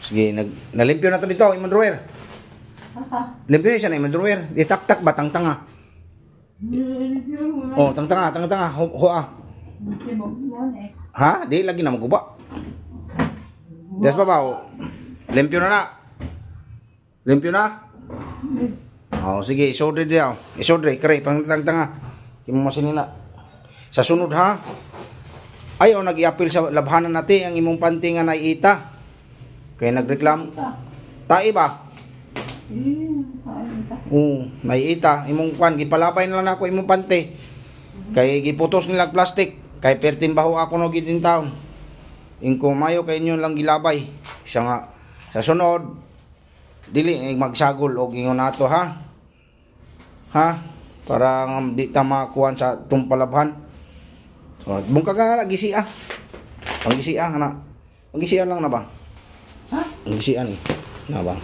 Sige, nalimpyo na to dito, imong drawer. Limpyo siya na imong drawer. Di tak-tak ba tang-tanga? Oh, tang-tanga. Hoa. Ha? Di lagi na maguba. Des babaw. Limpyo na. Limpyo na? Oh, sige, isodre diyaw. Isodre, kare, pang-tang-tanga. Imong masinina. Sa sunod ha. Ayaw nag-i-appeal sa labhanan natin ang imong panty nga naiita. Kaya nagreklamo. Tai ba? Naiita. Imong kwan, gipalapay na lang ako imong panty. Kaya giputos nila plastic. Kaya pertimbaho ako no gitin taon. Ingko mayo kay inyo lang gilabay. Isa nga sa sunod dili magsagol og ingon nato ha. Ha? Para di ta makuan sa tumpalabhan. So, bungka ka na gisi ah. Panggisi ah ana. Panggisi lang na ba? Ha? Panggisi ni. Na ba?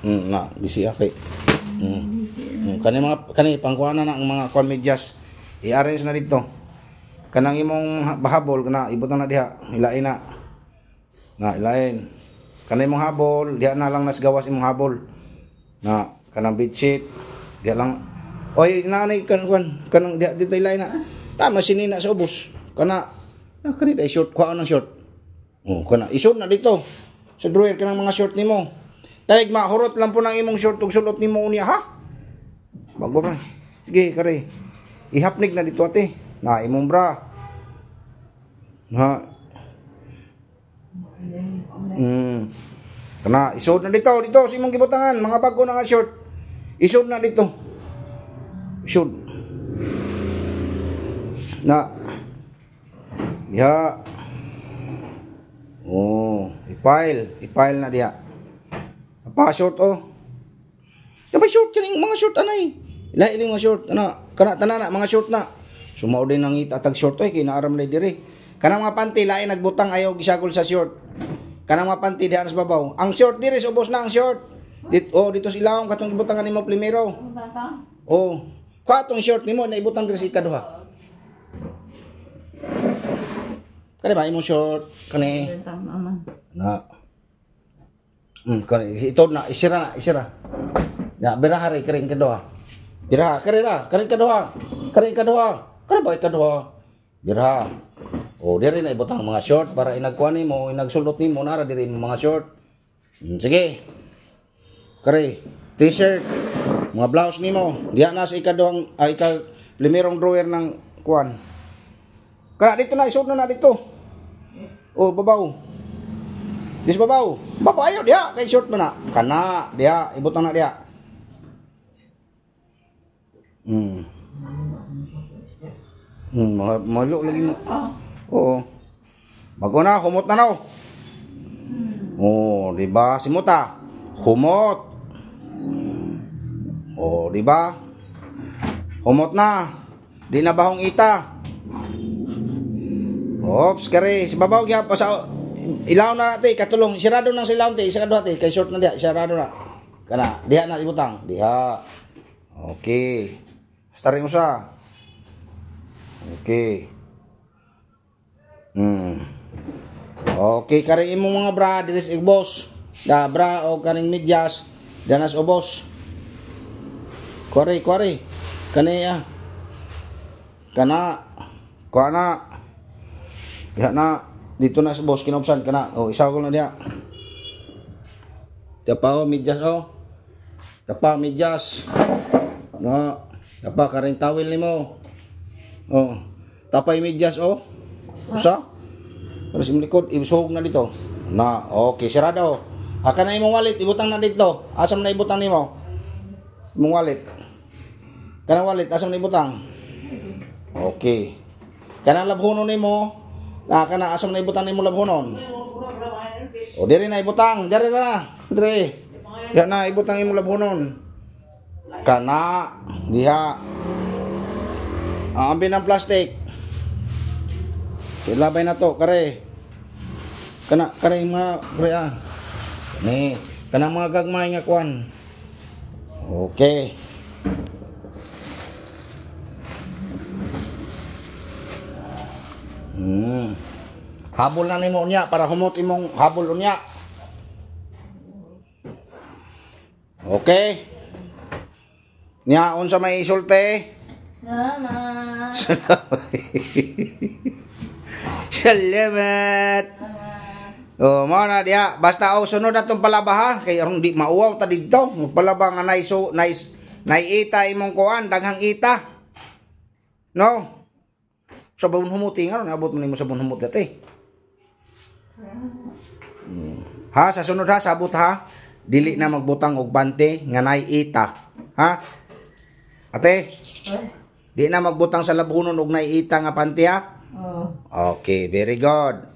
Na gisi ah kay. Kani pangkuana na ang mga kwan medyas. I-arrange na dito. Kanang imong bahabol kana ibutang na diha, ilain na. Na ilain. Kanang imong habol, diha na lang nasgawas imong habol. Na kanang bedsheet, diha lang. Oy, nanay kanang diha dito ilain na. Tama sinina sa ubos. Kana kani dai short, kuha ng short. Oh, kana isod na dito. Sa drawer kanang mga short nimo. Talig mahurot lang po ng imong short ug sulot nimo unya ha. Bago ba? Sige, kare. Ihapnig na dito ate. Na imong bra. Ha. Kana isod na dito sa imong gibutangan, mga bago na nga short. Isod na dito. Isod. Na. Ya. Oh, i-file na diha. Apa short oh. Dapat short kining mga short anay. Ilahi mga short ana, kana tanan mga short na. Sumaw din ang itatag short oy kinaaram na diri. Kanang mga panty lain nagbutang ayaw gisagol sa short. Kanang mga panty diha sa babaw. Ang short diri ubos na ang short. Dito sa ilawom katong ibutangan nimo primero. Oh, katong short nimo na ibutang diri sa ikaduha. Kani ba imong short kani? Na. Kani ito na isira. Ya berahari kering kedua. Biraha kering kedua. Kani ba ikaduha? Biraha. Oh, diri na ibutang mga short para inagkuan nimo, inagsulot nimo nara diri mga short. Sige. Kare, t-shirt, mga blouse nimo, diha na sa ikaduhang primerong drawer ng kuan. Kana dito na isod na dito. Oh, babaw. Dis babaw. Babaw ayo diha kay short mo na. Kana diha ibutang na diha. Malo lagi mo. Oo. Bago na, humot na no. Oh, di ba? Simuta. Humot. Oh, di ba? Humot na. Di na bahong ita. Ops, kare. Si babaw gyap sa ilaw na natin katulong. Sirado nang silaw ti, isa kadto kay short na diha, sirado na. Kana, diha na ibutang. Diha. Okay. Staring usa. Okay. Okay, kare imong mga bra diri sa ubos. Da bra o kaning medyas danas ubos. Kuwari. Kaniya. Kana. Diha na dito na sa ubos kinubsan kana. Oh, isaw ko na diha. Dapa medyas oh. Dapa medyas. No. Dapa karing tawil nimo. Oh. Tapay medyas oh. Usa? Pero sa likod, ibusog na dito. Na, okay, sirado. Aka na imong wallet, ibutang na dito. Asam na ibutang nimo? Imong wallet. Kanang wallet, asam na ibutang? Okay. Kanang labhonon nimo, kana asam na ibutang nimo labhonon? O, diri na ibutang, diri na. Diri. Yan na, ibutang imong labhonon. Kana, diha. Ambil ng plastic. Ilabay na to, kare. Kare mga kare ah. Ni, kanang mga gagmay nga kwan. Okay. Habol na nimo unya para humot imong habol unya. Okay. Nya unsa may isulti? Salamat. Salamat. Oh, mo na diha. Basta sunod atong palaba ha. Kay aron di mauwaw ta didto. Palaba nga naiita imong kuan, daghang ita. No? Sabon humuti nga, abot mo nimo sabon humut dati. Ha, sa sunod ha, sabot ha. Dili na magbutang og bante nga naiita. Ha? Ate? Di na magbutang sa labunon og naiita nga panty ha? Oh. Okay, very good.